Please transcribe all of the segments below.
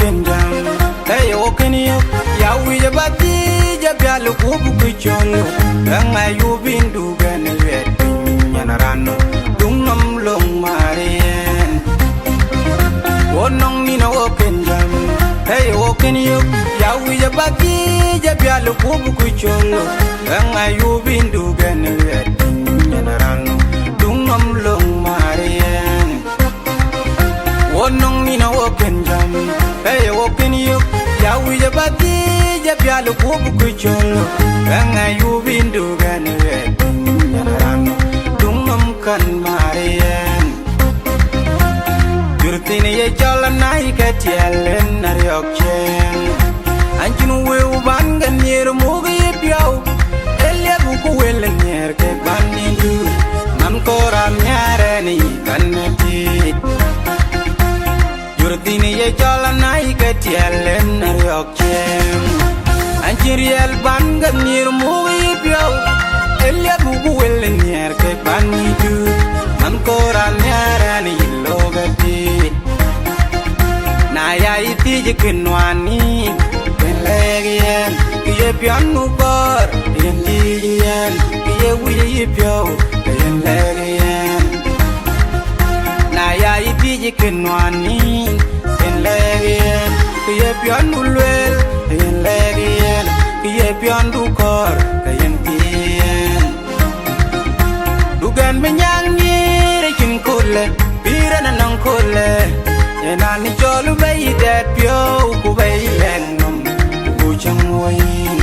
kendam hey okeniyo ya wije bati ja galu kubu kucholo anga yubindu gan wet nyanarano dungam long marien wonong ni no kendam hey okeniyo ya wije bati ja galu kubu kucholo anga yubindu gan wet nyanarano dungam long marien wonong ni no kendam hey okeniyo ya wije bati ja galu kubu kucholo anga yubindu gan wet nyanarano dungam kan marien Jurtini ye chola nai katielen nariokchen Anchinu we ubangan nyer mugi piao Elia buku wele nyer ke banindu Nam koram nyare ni kanati Jurtini ye chola nai katielen nariokchen Anchiriel bangan nyer mugi piao Elia buku wele nyer ke banindu Nam koram nyare ni logati Na ya iti jikinwani Penlegien Kiye pion nukor Yen digien Kiye wije yipyo Yen legien Na ya iti jikinwani Penlegien Kiye pion nulwel Yen legien Kiye pion dukor Yen tien Dugan benyang nyiri kin kule Pira na nang kule Yena ni cholu bayi dat pyo Ku bayi lengnom Ku chang woyin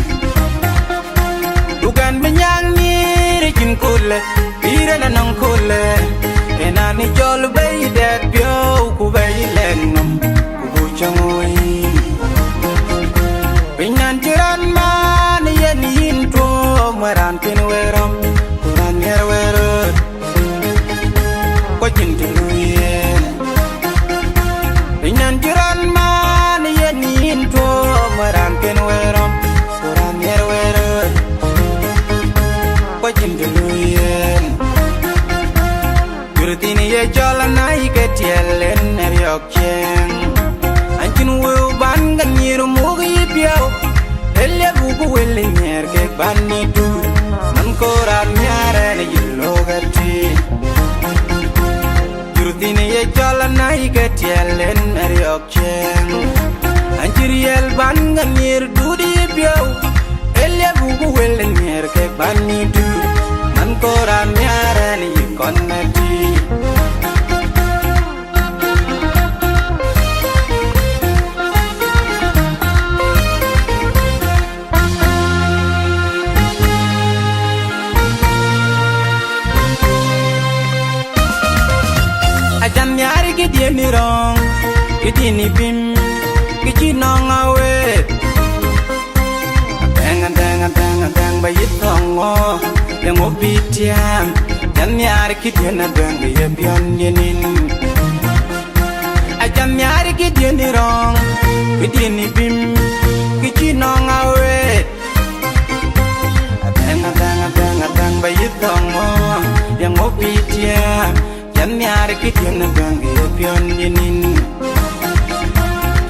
Dugan benyang nyiri kin kule Pira na nang kule Yena ni cholu bayi dat pyo Ku bayi lengnom Ku chang woyin Pinyan chiran man Yen yin to Meran pin weram Kuran yer werot Kwa chintilu yen Pinyan chiran man Yen yin to Meran pin weram Kuran yer werot Kwa chintilu yen Jurtini ye chola nai katielen nariok chen Anchin weu ban gan nyiru mugi piao Elia bubu wele nyer ke bani tu Man koran nyare ni yilogati Jurtini ye chola nai katielen nariok chen Anchiriel ban gan nyer dudi piao Elia bubu wele nyer ke bani tu Man koran nyare ni yikonati Ajam nyari kidieni rong Kidieni bim Kiji nong awe Teng bayit tongo Yang obitiam Ajam nyari kidieni rong Yebion yenin Ajam nyari kidieni rong Kidieni bim Kiji nong awe Teng bayit tongo Yang obitiam Yan nyari kitien na gangi pion yenin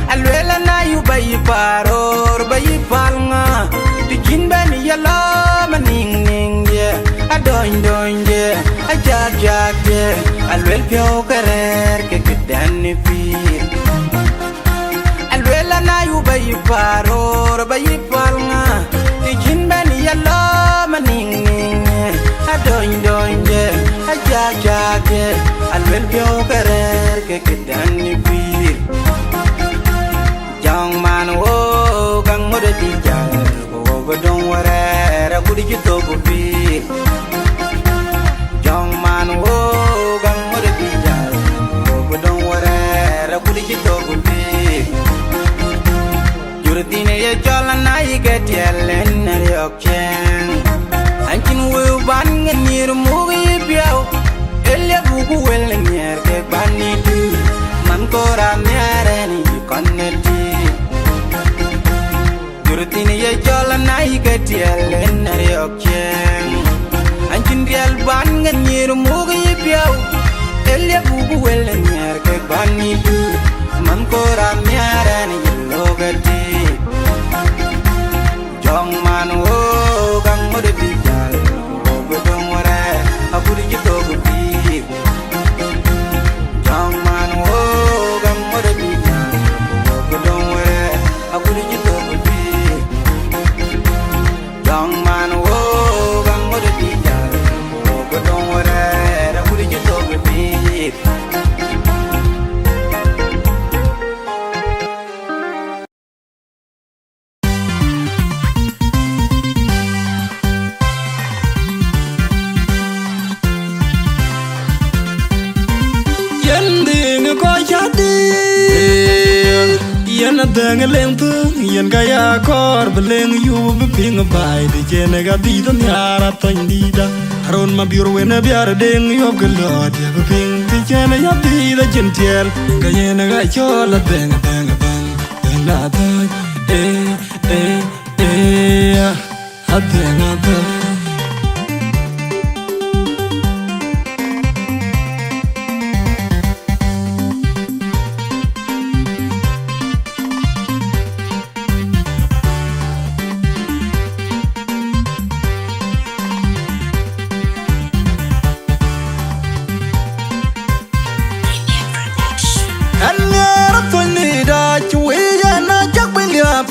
Alwela na yu bayi paror bayi palnga Tikin bani yala maning ning ye Adoin doin ye Ajak jak ye Alwel pyo karer ke kedan ni pir Alwela na yu bayi paror bayi palnga Tikin bani yala maning ning ye Adoin doin ye Ajak jak ye Alwel pyo karer ke kedan ni pir Jang man wo gang moda di jal Wo dong warera kudi jito ko pir Jang man wo gang moda di jal Wo dong warera kudi jito ko pir Jurtine ye chola na igetielen na ryokchen Anchin wo ban nganir mugi piao Elia bubu wele nyer ke bani tu Man koram nyare ni koneti Jurtini ye chola na igetielen na ryokchen Anchin riel ban nganir mugi piao Elia bubu wele nyer ke bani tu Man koram nyare ni dang leng tu yen ga ya kor beleng yu be ping bai de jene ga di tan yara tan di da ron ma biur we na biar deng yo ga lo de be ping de jene ya di da jen tiel ga yen ga cho la dang dang bang dang la da ha dang da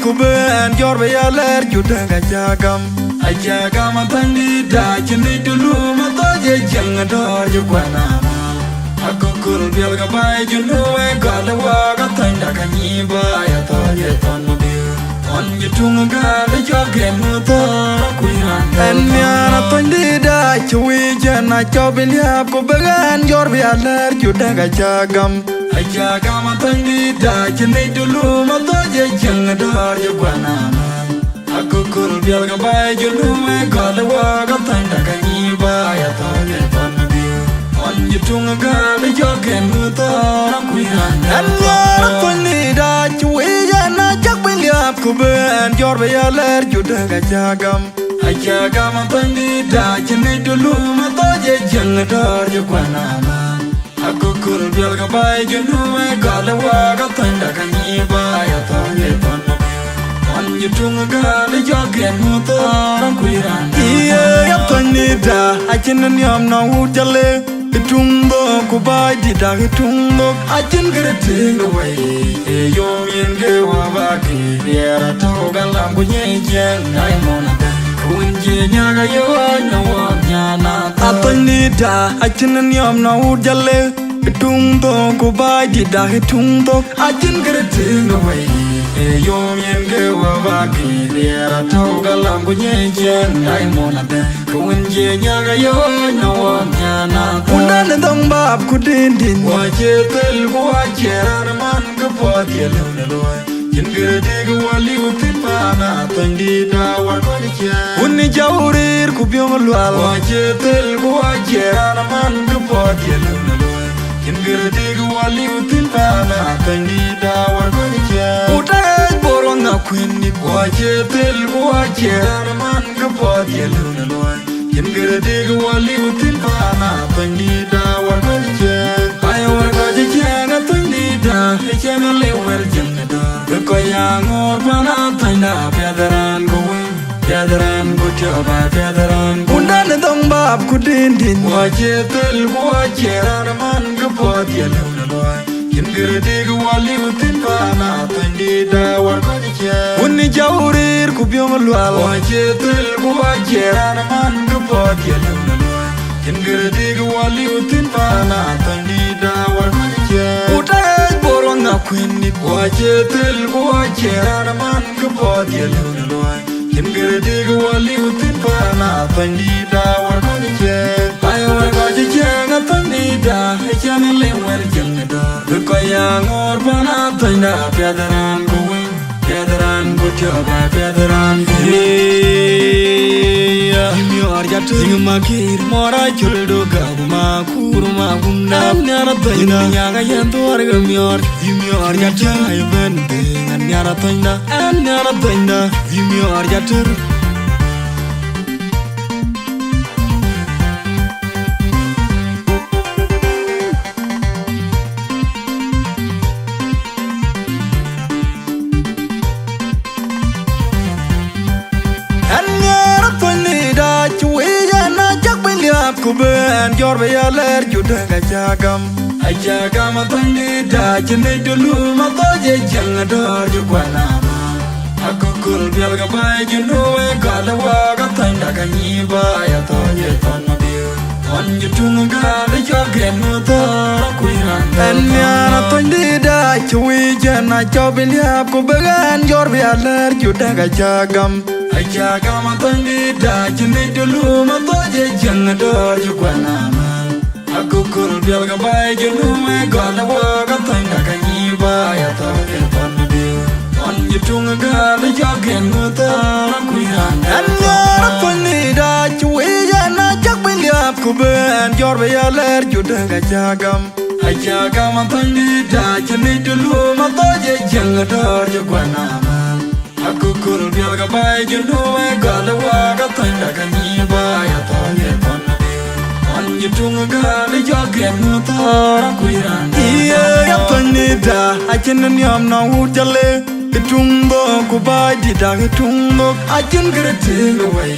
Kuben jor be yaler juda ga jagam ajagam tandi da chini dulu ma to je jang dor ju kwana akukul bial ga bai junu e ga la wa ga tanda ga ni ba ya to ye ton mo bi on je tung ga le jo ge mu to ku yan en ya na tandi da chui jana cho bin ya kuben jor be yaler juda ga jagam ajagam tandi da chini dulu ma to je jang dor ju kwana akukul bial ga bai junu e ga la wa ga tanda ga ni ba ya to ye ton mo bi on je tung ga le jo ge mu to ku yan en ya tandi da chui jana jak bin ya kuben jor be yaler juda ga jagam ajagam tandi da chini dulu ma to je jang dor ju kwana akukul bial ga bai junu e ga la wa ga tanda ga ni ba ya to ye ton mo on je tung ga le jo ge mu to ku yan ye ya tandi da achin nyam na u jale tumbo ku bai di da tumbo achin gre ting away e yo yen ge wa ba ki ya to ga lam ku nye jeng nai mo na kun je nya ga yo na wa nya na atani da achin nyam na u jale tumbo ku bai di da tumbo achin gre ting away e yo yen ge wa ba ki ya to ga lam ku nye jeng nai mo na kun je nya ga yo na wa nya na undan dong bab ku din din wa je tel ku wa je man ku po di lu na loy yin gre de ku wa li u tin pa na tan di da wa ko ni cha unni jawrir ku byong lwal wa je tel ku wa je man ku po di lu na loy yin gre de ku wa li u tin pa na tan di da wa ko ni cha utai boron na queen ni wa je tel ku wa je man ku po di lu na loy yin gre de ku wa li u tin pa na tan di da wa ko ni cha ai wa ga je na tan di da he cha na le wer jeng da ko ya ngor pa na tan da padaran go padaran go cha ba padaran undan dong bab ku din din wa je tel ku wa je man go po di lu na loy yin gre de ku wa li u tin pa na tan di da wa ko ni cha unni jawrir ku byong lwal wa je tel ku wa je man go po di lu na loy yin gre de ku wa li u tin pa na tan di da wa ko ni cha utai boron na queen ni wa je tel ku wa je man go po di lu na loy yin gre de ku wa li u tin pa na tan di da wa ko ni cha ai wa ga je na tan di da he cha na le wer jeng da ko ya ngor pa na tan da padaran go padaran go cha ba padaran go Junior jatu sing makir mora chuldo ga ma kur ma gunda nyara taina nyaga yantor ga Junior jatu ay ben nyara taina Junior jatu kuben jor be yaler juda ga jagam tandi da chini dulu ma to je jang dor ju kwana akukul bial ga bai junu e ga la wa ga tanda ga ni ba ya to ye ton mo bi on ju tung ga le jo ge mu to ku yan en ya na tandi da chui jana cho bin ya kuben jor be yaler juda ga jagam ajagam tandi da chini dulu ma to je jang dor ju kwana akukul bial ga bai junu e ga la wa ga tanda ga ni ba ya to ye ton mo bi you tung a girl, the jogging with a queen. And you're funny that you and I just bring up Kuban, your way alert, you dug a jagam. A jagam, a thunder that you need to loom a dodge, young adore your guanama. A could be like a bite, you know, I got a walk, a thunder can you buy a toilet on the bill. You tung a girl, the jogging with a queen. Yeah, Panita, I can yam now, would you live? The tumbo, goodbye, did I tumbo? I can get it take away.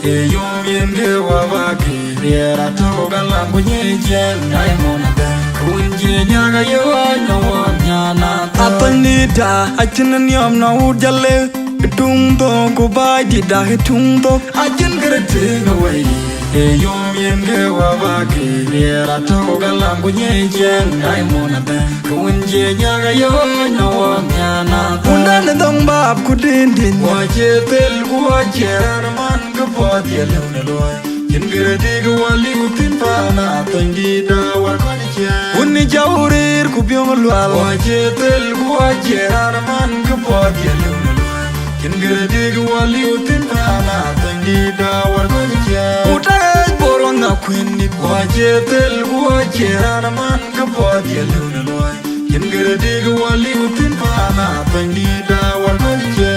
You mean the Wavaki, there I talk a language, and I'm on a bed. Kunjiaga, you are no one, Yana. Apanita, I can yam now, would you live? The tumbo, goodbye, did I tumbo? I can get it take away. You mean the Wavaki, there I talk a language, and I'm on a bed. Kunjiaga, you are no one, Yana. Undana dong bab kudindin waje tel waje arman gapot yeluna loy jingre dig wali utin fana tangi da war konje unni jawrir kubyong lwal waje tel waje arman gapot yeluna loy jingre dig wali utin fana tangi da war konje utaj borona kwinni waje tel waje arman gapot yeluna loy jingre dig wali utin fana tangi da war konje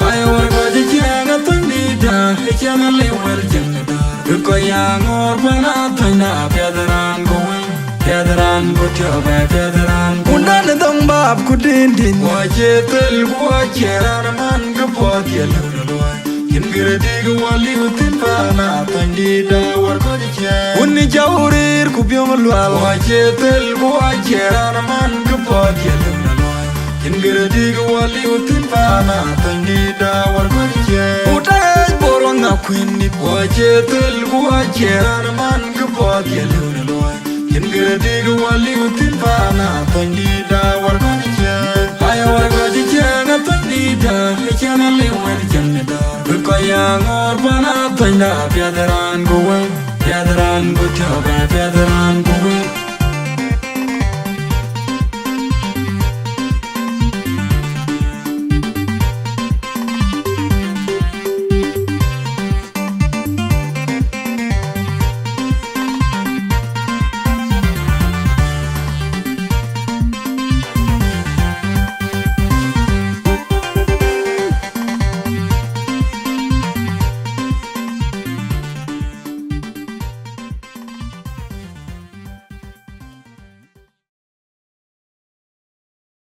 ay war konje na tangi da chana le war jingda ko yang or bana tana pedran go choba pedran undan dong bab kudindin waje tel waje arman gapot yeluna loy jingre dig wali utin fana tangi da war konje unni jawrir kubyong lwal waje tel waje arman gapot yeluna loy jingre dig wali utin fana tangi da war konje utaj borona kwinni waje tel waje arman gapot yeluna loy jingre dig wali utin fana tangi da war konje ay war konje na tangi da chana le war jangda ko yang or bana tanda pedran go choba pedran